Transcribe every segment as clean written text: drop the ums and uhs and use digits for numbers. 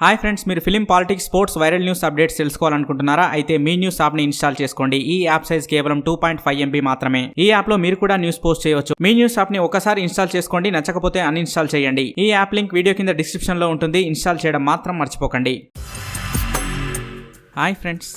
Hi friends, మీరు film, politics, sports, viral news updates తెలుసుకోవాలనుకుంటున్నారా? అయితే మీ న్యూస్ యాప్ ని ఇన్స్టాల్ చేసుకోండి. ఈ యాప్ సైజ్ కేవలం 2.5 MB మాత్రమే. ఈ యాప్ లో మీరు కూడా న్యూస్ పోస్ట్ చేయవచ్చు. మీ న్యూస్ యాప్ ని ఒకసారి ఇన్స్టాల్ చేసుకోండి, నచ్చకపోతే అన్ఇన్స్టాల్ చేయండి. ఈ యాప్ లింక్ వీడియో కింద డిస్క్రిప్షన్ లో ఉంటుంది. ఇన్స్టాల్ చేయడం మాత్రం మర్చిపోకండి. హాయ్ ఫ్రెండ్స్,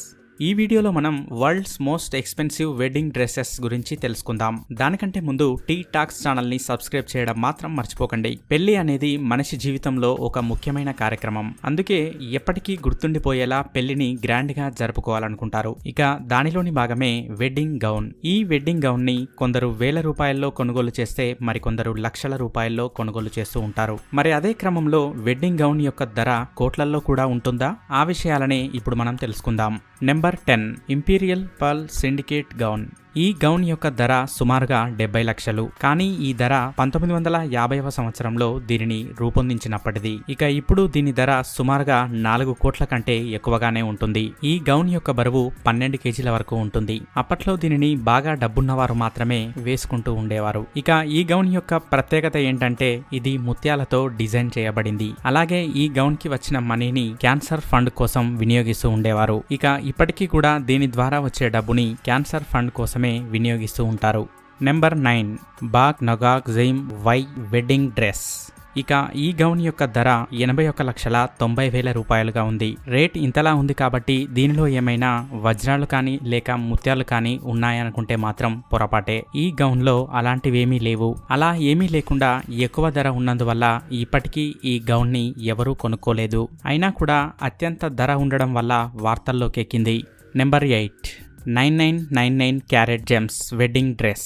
ఈ వీడియోలో మనం world's most expensive wedding dresses గురించి తెలుసుకుందాం. దానికంటే ముందు టీ టాక్స్ ఛానల్ ని సబ్స్క్రైబ్ చేయడం మాత్రం మర్చిపోకండి. పెళ్లి అనేది మనిషి జీవితంలో ఒక ముఖ్యమైన కార్యక్రమం. అందుకే ఎప్పటికీ గుర్తుండిపోయేలా పెళ్లిని గ్రాండ్ గా జరుపుకోవాలనుకుంటారు. ఇక దానిలోని భాగమే వెడ్డింగ్ గౌన్. ఈ వెడ్డింగ్ గౌన్ ని కొందరు వేల రూపాయల్లో కొనుగోలు చేస్తే మరికొందరు లక్షల రూపాయల్లో కొనుగోలు చేస్తూ ఉంటారు. మరి అదే క్రమంలో వెడ్డింగ్ గౌన్ యొక్క ధర కోట్లల్లో కూడా ఉంటుందా? ఆ విషయాలనే ఇప్పుడు మనం తెలుసుకుందాం. Number 10 imperial pearl syndicate gown. ఈ గౌన్ యొక్క ధర సుమారుగా 70 లక్షలు. కానీ ఈ ధర 1950వ సంవత్సరంలో దీనిని రూపొందించినప్పటిది. ఇక ఇప్పుడు దీని ధర సుమారుగా 4 కోట్ల కంటే ఎక్కువగానే ఉంటుంది. ఈ గౌన్ యొక్క బరువు 12 కేజీల వరకు ఉంటుంది. అప్పట్లో దీనిని బాగా డబ్బున్నవారు మాత్రమే వేసుకుంటూ ఉండేవారు. ఇక ఈ గౌన్ యొక్క ప్రత్యేకత ఏంటంటే ఇది ముత్యాలతో డిజైన్ చేయబడింది. అలాగే ఈ గౌన్ కి వచ్చిన మనీని క్యాన్సర్ ఫండ్ కోసం వినియోగిస్తూ ఉండేవారు. ఇక ఇప్పటికీ కూడా దీని ద్వారా వచ్చే డబ్బుని క్యాన్సర్ ఫండ్ కోసం వినియోగిస్తూ ఉంటారు. నెంబర్ 9 బాగ్ నగాగ్ జైమ్ వై వెడ్డింగ్ డ్రెస్. ఇక ఈ గౌన్ యొక్క ధర 81,90,000 రూపాయలుగా ఉంది. రేట్ ఇంతలా ఉంది కాబట్టి దీనిలో ఏమైనా వజ్రాలు కానీ లేక ముత్యాలు కానీ ఉన్నాయనుకుంటే మాత్రం పొరపాటే. ఈ గౌన్ లో అలాంటివేమీ లేవు. అలా ఏమీ లేకుండా ఎక్కువ ధర ఉన్నందువల్ల ఇప్పటికీ ఈ గౌన్ ని ఎవరూ కొనుక్కోలేదు. అయినా కూడా అత్యంత ధర ఉండడం వల్ల వార్తల్లోకి ఎక్కింది. Number 8 9999 carat gems wedding dress.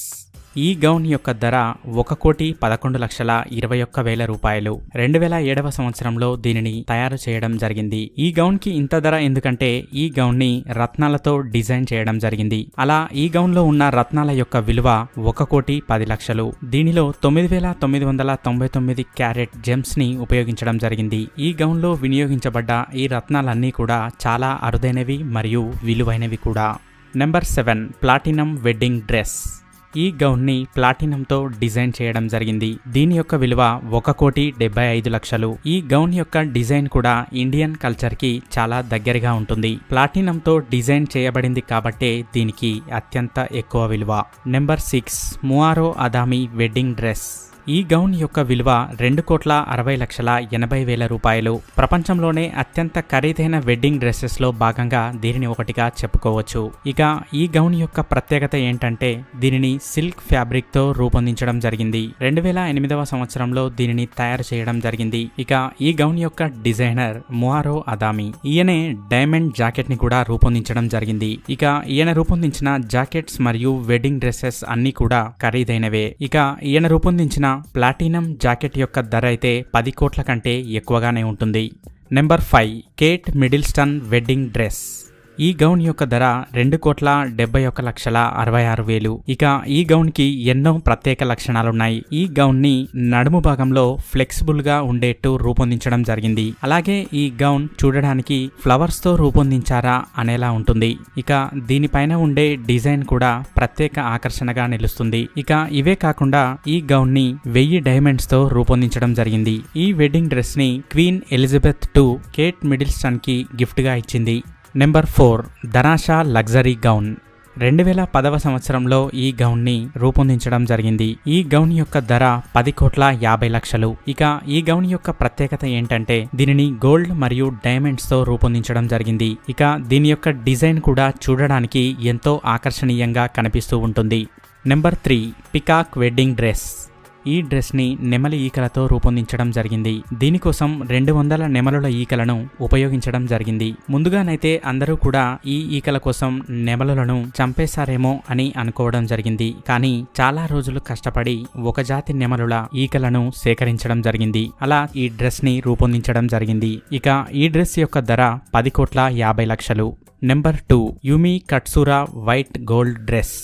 ఈ గౌన్ యొక్క ధర 1,11,21,000 రూపాయలు. 2007వ సంవత్సరంలో దీనిని తయారు చేయడం జరిగింది. ఈ గౌన్ కి ఇంత ధర ఎందుకంటే ఈ గౌన్ ని రత్నాలతో డిజైన్ చేయడం జరిగింది. అలా ఈ గౌన్ లో ఉన్న రత్నాల యొక్క విలువ 1,10,00,000. దీనిలో 9,999 క్యారెట్ జెమ్స్ ని ఉపయోగించడం జరిగింది. ఈ గౌన్ లో వినియోగించబడ్డ ఈ రత్నాలన్నీ కూడా చాలా అరుదైనవి మరియు విలువైనవి కూడా. Number 7 platinum wedding dress. ఈ గౌన్ ని ప్లాటినంతో డిజైన్ చేయడం జరిగింది. దీని యొక్క విలువ 1,75,00,000. ఈ గౌన్ యొక్క డిజైన్ కూడా ఇండియన్ కల్చర్ కి చాలా దగ్గరగా ఉంటుంది. ప్లాటినంతో డిజైన్ చేయబడింది కాబట్టే దీనికి అత్యంత ఎక్కువ విలువ. నెంబర్ 6 ముఆరో అదామి వెడ్డింగ్ డ్రెస్. ఈ గౌన్ యొక్క విలువ 2,60,80,000 రూపాయలు. ప్రపంచంలోనే అత్యంత ఖరీదైన వెడ్డింగ్ డ్రెస్సెస్ లో భాగంగా దీనిని ఒకటిగా చెప్పుకోవచ్చు. ఇక ఈ గౌన్ యొక్క ప్రత్యేకత ఏంటంటే దీనిని సిల్క్ ఫ్యాబ్రిక్ తో రూపొందించడం జరిగింది. 2008వ సంవత్సరంలో దీనిని తయారు చేయడం జరిగింది. ఇక ఈ గౌన్ యొక్క డిజైనర్ ముఆరో అదామి. ఈయనే డైమండ్ జాకెట్ ని కూడా రూపొందించడం జరిగింది. ఇక ఈయన రూపొందించిన జాకెట్స్ మరియు వెడ్డింగ్ డ్రెస్సెస్ అన్ని కూడా ఖరీదైనవే. ఇక ఈయన రూపొందించిన ప్లాటినం జాకెట్ యొక్క ధర అయితే 10 కోట్ల కంటే ఎక్కువగానే ఉంటుంది. Number 5 Kate Middleton wedding dress. ఈ గౌన్ యొక్క ధర 2,71,66,000. ఇక ఈ గౌన్ కి ఎన్నో ప్రత్యేక లక్షణాలున్నాయి. ఈ గౌన్ ని నడుము భాగంలో ఫ్లెక్సిబుల్ గా ఉండేట్టు రూపొందించడం జరిగింది. అలాగే ఈ గౌన్ చూడడానికి ఫ్లవర్స్ తో రూపొందించారా అనేలా ఉంటుంది. ఇక దీనిపైన ఉండే డిజైన్ కూడా ప్రత్యేక ఆకర్షణగా నిలుస్తుంది. ఇక ఇవే కాకుండా ఈ గౌన్ ని 1000 డైమండ్స్ తో రూపొందించడం జరిగింది. ఈ వెడ్డింగ్ డ్రెస్ ని Queen Elizabeth II Kate Middleton కి గిఫ్ట్ గా ఇచ్చింది. నెంబర్ 4 ధనాషా లగ్జరీ గౌన్. 2010వ సంవత్సరంలో ఈ గౌన్ ని రూపొందించడం జరిగింది. ఈ గౌన్ యొక్క ధర 10,50,00,000. ఇక ఈ గౌన్ యొక్క ప్రత్యేకత ఏంటంటే దీనిని గోల్డ్ మరియు డైమండ్స్ తో రూపొందించడం జరిగింది. ఇక దీని యొక్క డిజైన్ కూడా చూడడానికి ఎంతో ఆకర్షణీయంగా కనిపిస్తూ ఉంటుంది. Number 3 peacock wedding dress. ఈ డ్రెస్ ని నెమలి ఈకలతో రూపొందించడం జరిగింది. దీనికోసం 200 నెమలుల ఈకలను ఉపయోగించడం జరిగింది. ముందుగానైతే అందరూ కూడా ఈ ఈకల కోసం నెమలులను చంపేశారేమో అని అనుకోవడం జరిగింది. కానీ చాలా రోజులు కష్టపడి ఒక జాతి నెమలుల ఈకలను సేకరించడం జరిగింది. అలా ఈ డ్రెస్ ని రూపొందించడం జరిగింది. ఇక ఈ డ్రెస్ యొక్క ధర 10,50,00,000. Number 2 Yumi Katsura white gold dress.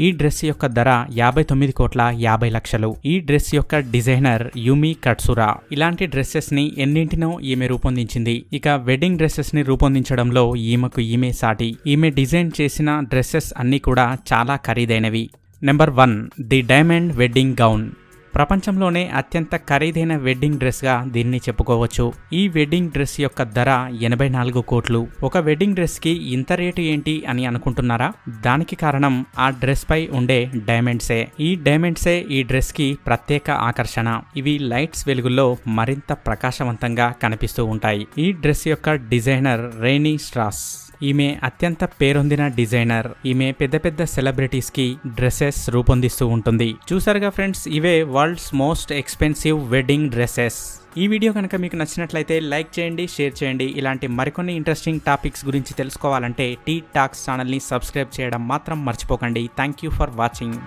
ఈ డ్రెస్ యొక్క ధర 59,50,00,000. ఈ డ్రెస్ యొక్క డిజైనర్ యుమి కట్సురా. ఇలాంటి డ్రెస్సెస్ ని ఎన్నింటినో ఈమె రూపొందించింది. ఇక వెడ్డింగ్ డ్రెస్సెస్ ని రూపొందించడంలో ఈమె సాటి. ఈమె డిజైన్ చేసిన డ్రెస్సెస్ అన్ని కూడా చాలా ఖరీదైనవి. Number 1 the diamond wedding gown. ప్రపంచంలోనే అత్యంత ఖరీదైన వెడ్డింగ్ డ్రెస్ గా దీన్ని చెప్పుకోవచ్చు. ఈ వెడ్డింగ్ డ్రెస్ యొక్క ధర 84 కోట్లు. ఒక వెడ్డింగ్ డ్రెస్ కి ఇంత రేటు ఏంటి అని అనుకుంటున్నారా? దానికి కారణం ఆ డ్రెస్ పై ఉండే డైమండ్సే. ఈ డైమండ్సే ఈ డ్రెస్ కి ప్రత్యేక ఆకర్షణ. ఇవి లైట్స్ వెలుగుల్లో మరింత ప్రకాశవంతంగా కనిపిస్తూ ఉంటాయి. ఈ డ్రెస్ యొక్క డిజైనర్ రేనీ స్ట్రాస్. ఈమె అత్యంత పేరొందిన డిజైనర్. ఈమె పెద్ద పెద్ద సెలబ్రిటీస్ కి డ్రెస్సెస్ రూపొందిస్తూ ఉంటుంది. చూసారుగా ఫ్రెండ్స్, ఇవే world's most expensive wedding dresses. ఈ వీడియో కనుక మీకు నచ్చినట్లయితే లైక్ చేయండి, షేర్ చేయండి. ఇలాంటి మరికొన్ని ఇంట్రెస్టింగ్ టాపిక్స్ గురించి తెలుసుకోవాలంటే టీ టాక్స్ ఛానల్ని సబ్స్క్రైబ్ చేయడం మాత్రం మర్చిపోకండి. Thank you for watching.